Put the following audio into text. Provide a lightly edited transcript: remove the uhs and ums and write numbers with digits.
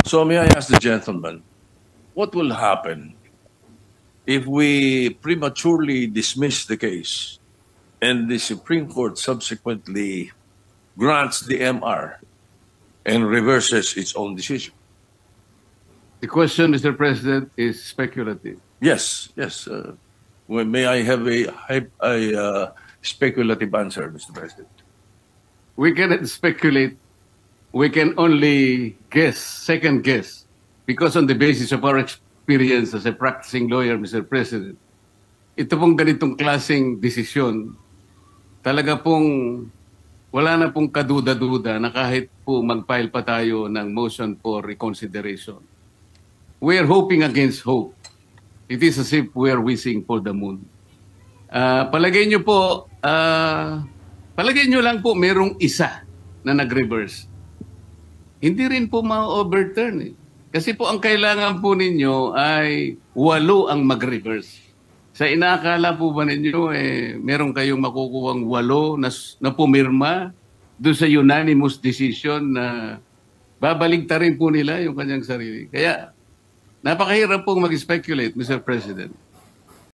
So may I ask the gentleman, what will happen if we prematurely dismiss the case and the Supreme Court subsequently grants the MR and reverses its own decision? The question, Mr. President, is speculative. Yes, yes. May I have a speculative answer, Mr. President? We cannot speculate. We can only guess, second guess, because on the basis of our experience as a practicing lawyer, Mr. President, ito pong ganitong klaseng desisyon, talaga pong wala na pong kaduda-duda na kahit po mag-file pa tayo ng motion for reconsideration. We are hoping against hope. It is as if we are wishing for the moon. Palagay nyo po, palagay nyo lang po merong isa na nag-reverse. Hindi rin po ma-overturn eh. Kasi po ang kailangan po ninyo ay 8 ang mag-reverse. Sa inaakala po ba ninyo, meron kayong makukuhang 8 na pumirma doon sa unanimous decision na babaligtarin po nila yung kanyang sarili. Kaya napakahirap pong mag-speculate, Mr. President.